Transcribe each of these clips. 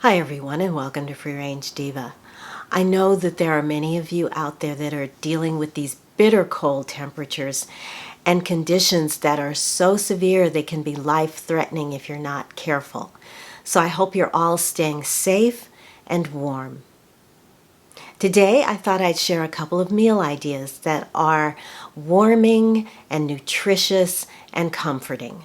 Hi everyone and welcome to Free Range Diva. I know that there are many of you out there that are dealing with these bitter cold temperatures and conditions that are so severe they can be life-threatening if you're not careful. So I hope you're all staying safe and warm. Today I thought I'd share a couple of meal ideas that are warming and nutritious and comforting.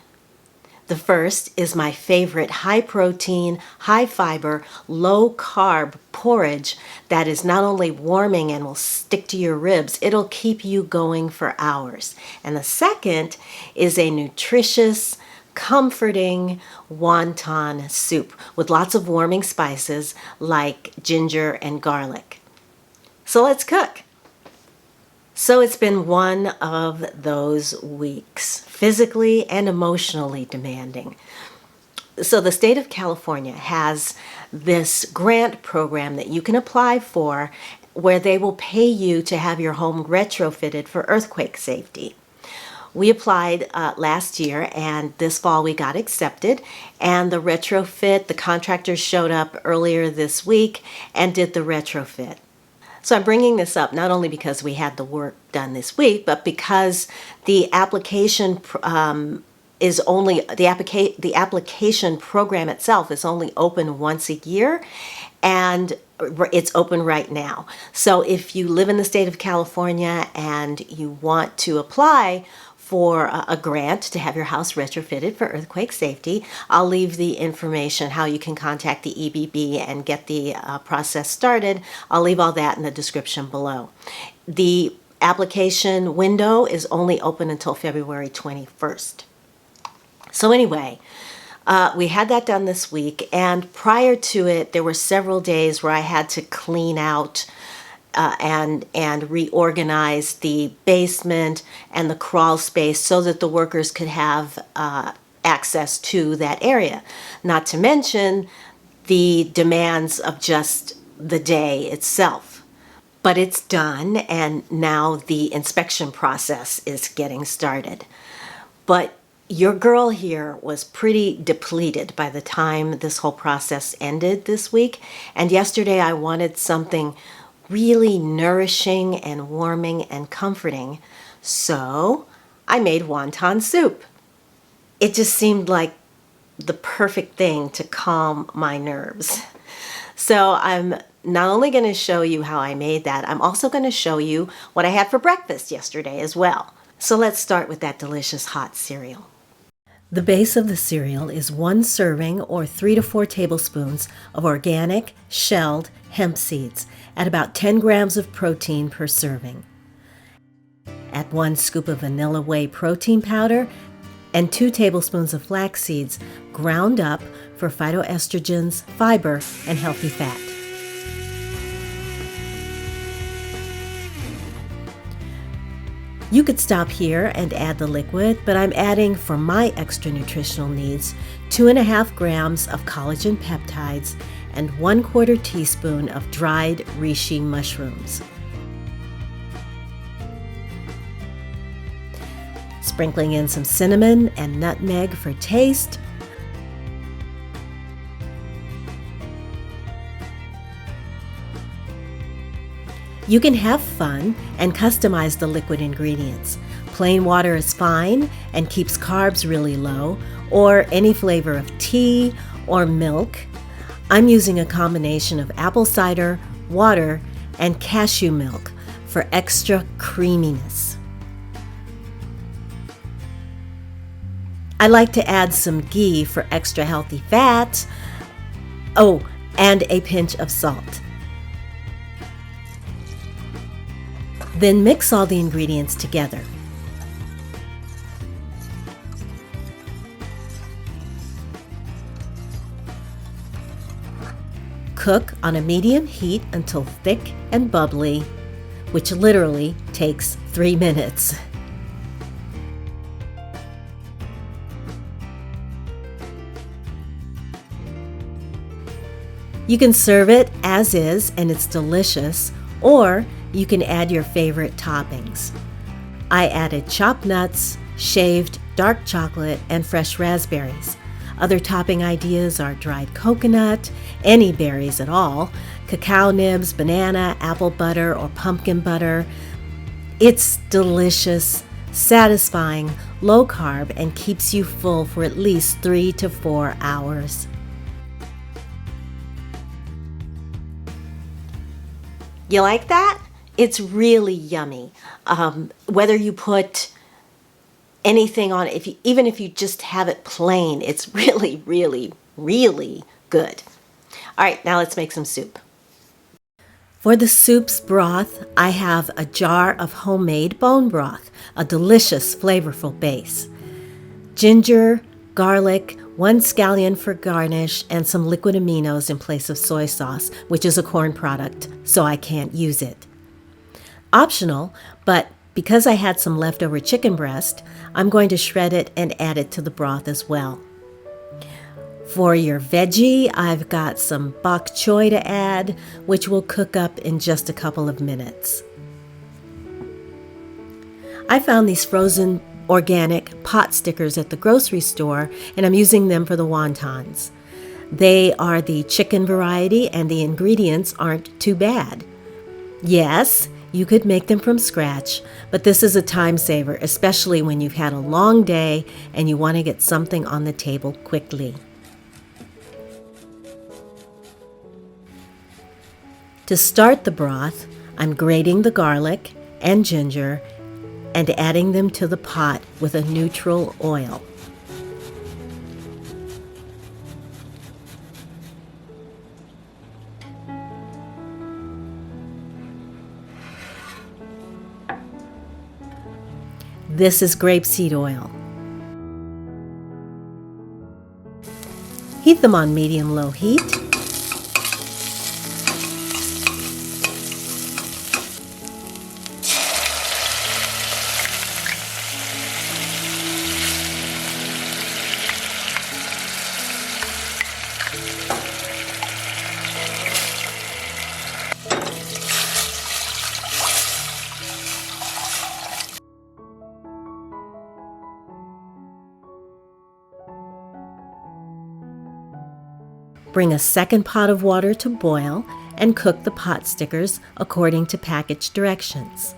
The first is my favorite high-protein, high-fiber, low-carb porridge that is not only warming and will stick to your ribs, it'll keep you going for hours. And the second is a nutritious, comforting wonton soup with lots of warming spices like ginger and garlic. So let's cook. So it's been one of those weeks, physically and emotionally demanding. So the state of California has this grant program that you can apply for where they will pay you to have your home retrofitted for earthquake safety. We applied last year, and this fall we got accepted, and the contractors showed up earlier this week and did the retrofit. So I'm bringing this up not only because we had the work done this week, but because the application the application program itself is only open once a year, and it's open right now. So if you live in the state of California and you want to apply for a grant to have your house retrofitted for earthquake safety, I'll leave the information, how you can contact the EBB and get the process started. I'll leave all that in the description below. The application window is only open until February 21st. So anyway, we had that done this week, and prior to it, there were several days where I had to clean out and reorganize the basement and the crawl space so that the workers could have access to that area. Not to mention the demands of just the day itself. But it's done, and now the inspection process is getting started. But your girl here was pretty depleted by the time this whole process ended this week, and yesterday I wanted something really nourishing and warming and comforting, so I made wonton soup. It just seemed like the perfect thing to calm my nerves. So I'm not only going to show you how I made that, I'm also going to show you what I had for breakfast yesterday as well. So let's start with that delicious hot cereal. The base of the cereal is 1 serving or 3 to 4 tablespoons of organic shelled hemp seeds at about 10 grams of protein per serving. Add 1 scoop of vanilla whey protein powder and 2 tablespoons of flax seeds ground up for phytoestrogens, fiber, and healthy fat. You could stop here and add the liquid, but I'm adding, for my extra nutritional needs, 2.5 grams of collagen peptides and 1/4 teaspoon of dried reishi mushrooms. Sprinkling in some cinnamon and nutmeg for taste. You can have fun and customize the liquid ingredients. Plain water is fine and keeps carbs really low, or any flavor of tea or milk. I'm using a combination of apple cider, water, and cashew milk for extra creaminess. I like to add some ghee for extra healthy fat. Oh, and a pinch of salt. Then mix all the ingredients together. Cook on a medium heat until thick and bubbly, which literally takes 3 minutes. You can serve it as is and it's delicious, or you can add your favorite toppings. I added chopped nuts, shaved dark chocolate, and fresh raspberries. Other topping ideas are dried coconut any berries at all, cacao nibs, banana, apple butter, or pumpkin butter. It's delicious, satisfying, low carb, and keeps you full for at least 3 to 4 hours. You like that? It's really yummy. Whether you put anything on it, even if you just have it plain, it's really, really, really good. All right, now let's make some soup. For the soup's broth, I have a jar of homemade bone broth, a delicious, flavorful base. Ginger, garlic, 1 scallion for garnish, and some liquid aminos in place of soy sauce, which is a corn product, so I can't use it. Optional, but because I had some leftover chicken breast, I'm going to shred it and add it to the broth as well. For your veggie, I've got some bok choy to add, which will cook up in just a couple of minutes. I found these frozen organic pot stickers at the grocery store, and I'm using them for the wontons. They are the chicken variety, and the ingredients aren't too bad. Yes, you could make them from scratch, but this is a time saver, especially when you've had a long day and you want to get something on the table quickly. To start the broth, I'm grating the garlic and ginger and adding them to the pot with a neutral oil. This is grapeseed oil. Heat them on medium-low heat. Bring a second pot of water to boil and cook the pot stickers according to package directions.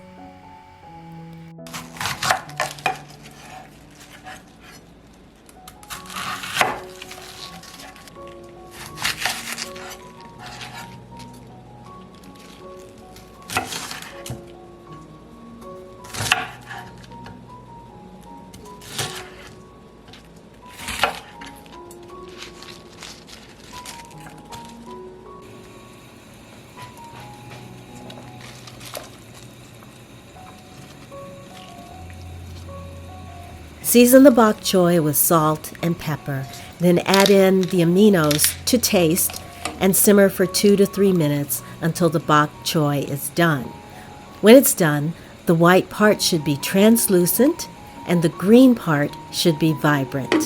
Season the bok choy with salt and pepper, then add in the aminos to taste and simmer for 2 to 3 minutes until the bok choy is done. When it's done, the white part should be translucent and the green part should be vibrant.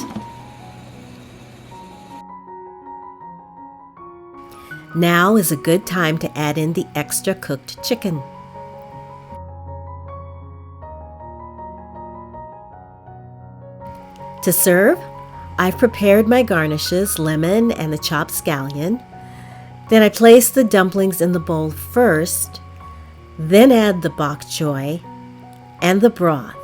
Now is a good time to add in the extra cooked chicken. To serve, I've prepared my garnishes, lemon and the chopped scallion. Then I place the dumplings in the bowl first, then add the bok choy and the broth.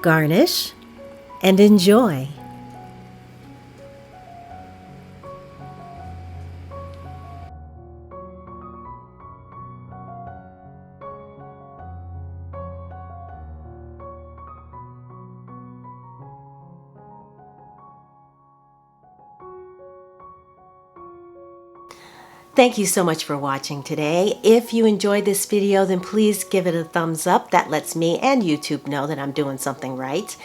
Garnish and enjoy. Thank you so much for watching today. If you enjoyed this video, then please give it a thumbs up. That lets me and YouTube know that I'm doing something right.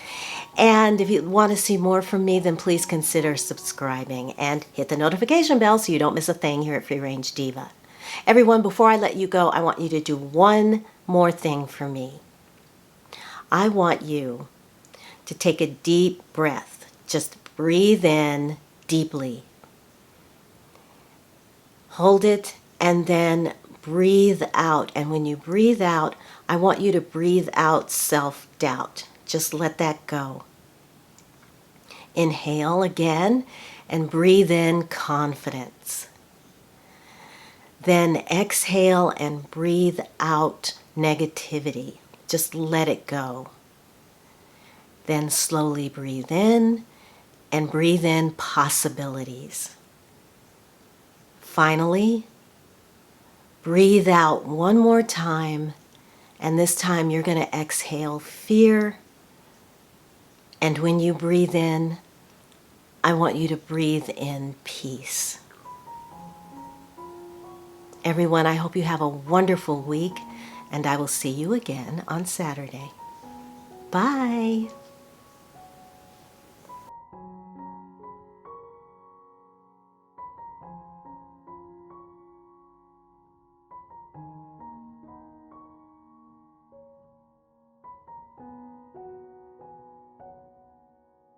And if you want to see more from me, then please consider subscribing and hit the notification bell so you don't miss a thing here at Free Range Diva. Everyone, before I let you go, I want you to do one more thing for me. I want you to take a deep breath. Just breathe in deeply. Hold it and then breathe out. And when you breathe out, I want you to breathe out self-doubt. Just let that go. Inhale again and breathe in confidence. Then exhale and breathe out negativity. Just let it go. Then slowly breathe in and breathe in possibilities. Finally, breathe out one more time, and this time you're going to exhale fear. And when you breathe in, I want you to breathe in peace. Everyone, I hope you have a wonderful week, and I will see you again on Saturday. Bye.